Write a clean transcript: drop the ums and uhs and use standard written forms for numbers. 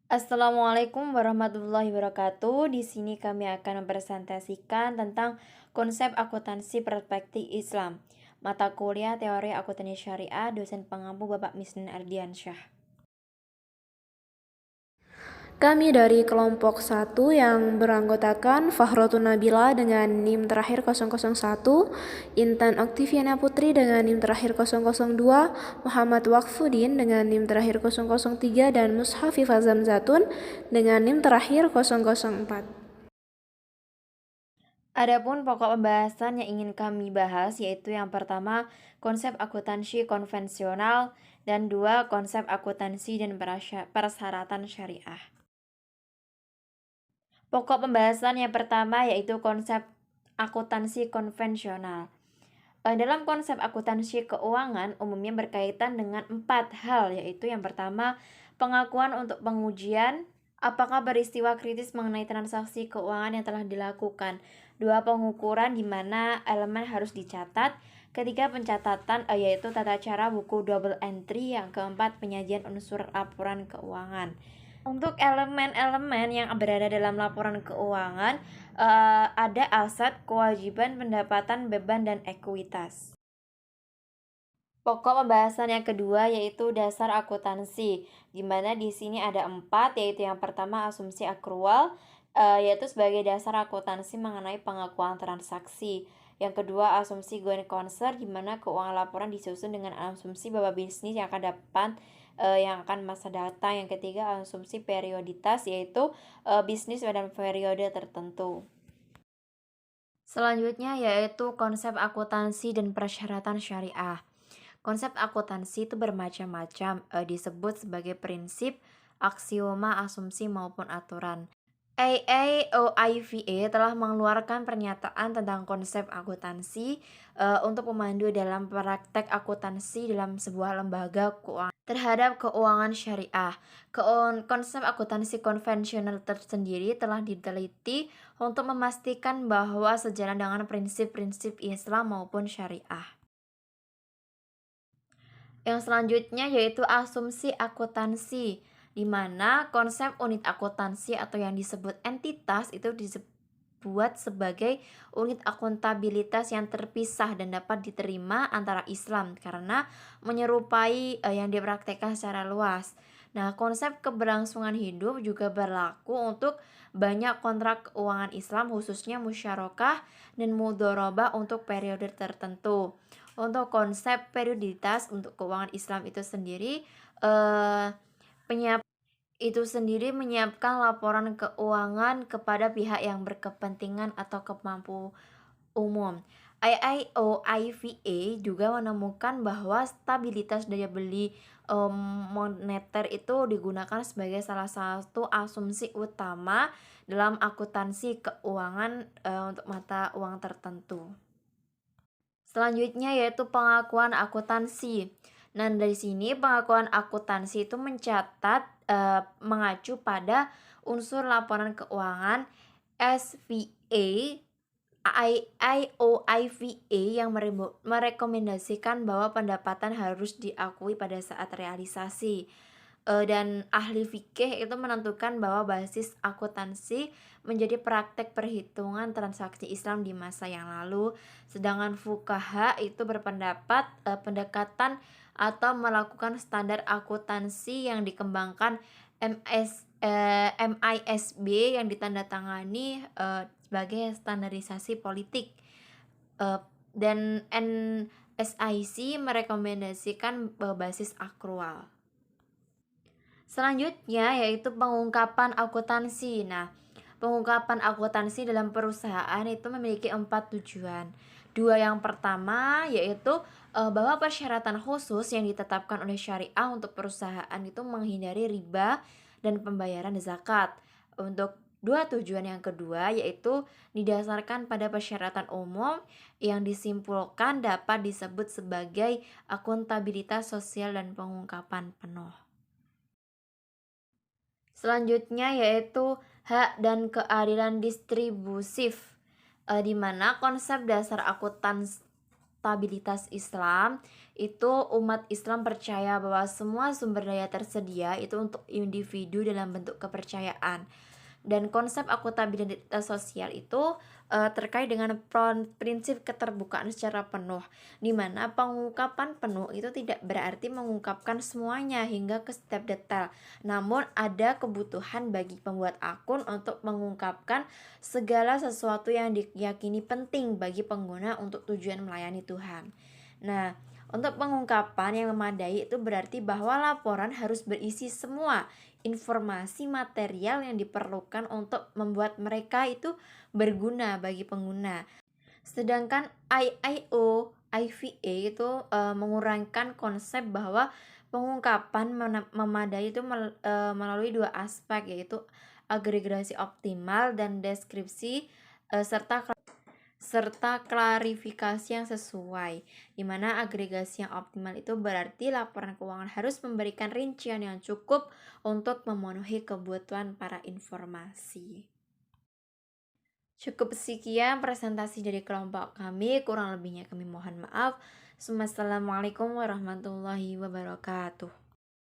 Assalamualaikum warahmatullahi wabarakatuh. Di sini kami akan mempresentasikan tentang konsep akuntansi perspektif Islam. Mata kuliah Teori Akuntansi Syariah, dosen pengampu Bapak Misnin Ardiansyah. Kami dari kelompok 1 yang beranggotakan Fahrotun Nabila dengan NIM terakhir 001, Intan Oktiviana Putri dengan NIM terakhir 002, Muhammad Wakfudin dengan NIM terakhir 003, dan Mushafif Azam Zatun dengan NIM terakhir 004. Adapun pokok pembahasan yang ingin kami bahas yaitu yang pertama konsep akuntansi konvensional dan dua konsep akuntansi dan persyaratan syariah. Pokok pembahasan yang pertama yaitu konsep akuntansi konvensional. Dalam konsep akuntansi keuangan umumnya berkaitan dengan 4 hal, yaitu yang pertama pengakuan untuk pengujian apakah peristiwa kritis mengenai transaksi keuangan yang telah dilakukan. Dua, pengukuran di mana elemen harus dicatat. Ketiga, pencatatan yaitu tata cara buku double entry. Yang keempat, penyajian unsur laporan keuangan. Untuk elemen-elemen yang berada dalam laporan keuangan, ada aset, kewajiban, pendapatan, beban, dan ekuitas. Pokok pembahasan yang kedua yaitu dasar akuntansi, di mana di sini ada 4, yaitu yang pertama asumsi akrual, yaitu sebagai dasar akuntansi mengenai pengakuan transaksi. Yang kedua asumsi going concern, di mana keuangan laporan disusun dengan asumsi bahwa bisnis yang akan dapat yang akan masa datang. Yang ketiga asumsi perioditas, yaitu bisnis pada periode tertentu. Selanjutnya yaitu konsep akuntansi dan persyaratan syariah. Konsep akuntansi itu bermacam-macam, disebut sebagai prinsip, aksioma, asumsi maupun aturan. AAOIVA telah mengeluarkan pernyataan tentang konsep akuntansi untuk memandu dalam praktek akuntansi dalam sebuah lembaga keuangan terhadap keuangan syariah. Konsep akuntansi konvensional tersendiri telah diteliti untuk memastikan bahwa sejalan dengan prinsip-prinsip Islam maupun syariah. Yang selanjutnya yaitu asumsi akuntansi, di mana konsep unit akuntansi atau yang disebut entitas itu dibuat sebagai unit akuntabilitas yang terpisah dan dapat diterima antara Islam karena menyerupai yang dipraktekkan secara luas. Nah, konsep keberlangsungan hidup juga berlaku untuk banyak kontrak keuangan Islam, khususnya musyarakah dan mudharabah untuk periode tertentu. Untuk konsep perioditas untuk keuangan Islam itu sendiri, penyap itu sendiri menyiapkan laporan keuangan kepada pihak yang berkepentingan atau kemampu umum. IIOIVA juga menemukan bahwa stabilitas daya beli moneter itu digunakan sebagai salah satu asumsi utama dalam akuntansi keuangan untuk mata uang tertentu. Selanjutnya yaitu pengakuan akuntansi. Nah, dari sini pengakuan akuntansi itu mencatat mengacu pada unsur laporan keuangan SVA IOIVA yang merekomendasikan bahwa pendapatan harus diakui pada saat realisasi. Dan ahli fikih itu menentukan bahwa basis akuntansi menjadi praktek perhitungan transaksi Islam di masa yang lalu, sedangkan fuqaha itu berpendapat pendekatan atau melakukan standar akuntansi yang dikembangkan MISB yang ditandatangani sebagai standarisasi politik, dan NSIC merekomendasikan basis akrual. Selanjutnya yaitu pengungkapan akuntansi. Nah, pengungkapan akuntansi dalam perusahaan itu memiliki 4 tujuan. Dua, yang pertama yaitu bahwa persyaratan khusus yang ditetapkan oleh syariah untuk perusahaan itu menghindari riba dan pembayaran zakat. Untuk dua tujuan yang kedua yaitu didasarkan pada persyaratan umum yang disimpulkan dapat disebut sebagai akuntabilitas sosial dan pengungkapan penuh. Selanjutnya yaitu hak dan keadilan distribusif, di mana konsep dasar akuntabilitas Islam, itu umat Islam percaya bahwa semua sumber daya tersedia itu untuk individu dalam bentuk kepercayaan. Dan konsep akuntabilitas sosial itu terkait dengan prinsip keterbukaan secara penuh, di mana pengungkapan penuh itu tidak berarti mengungkapkan semuanya hingga ke setiap detail, namun ada kebutuhan bagi pembuat akun untuk mengungkapkan segala sesuatu yang diyakini penting bagi pengguna untuk tujuan melayani Tuhan. Nah, untuk pengungkapan yang memadai itu berarti bahwa laporan harus berisi semua informasi material yang diperlukan untuk membuat mereka itu berguna bagi pengguna. Sedangkan IIO, IVA itu mengurangkan konsep bahwa pengungkapan memadai itu melalui dua aspek, yaitu agregasi optimal dan deskripsi serta klarifikasi yang sesuai, di mana agregasi yang optimal itu berarti laporan keuangan harus memberikan rincian yang cukup untuk memenuhi kebutuhan para informasi. Cukup sekian presentasi dari kelompok kami, kurang lebihnya kami mohon maaf. Assalamualaikum warahmatullahi wabarakatuh.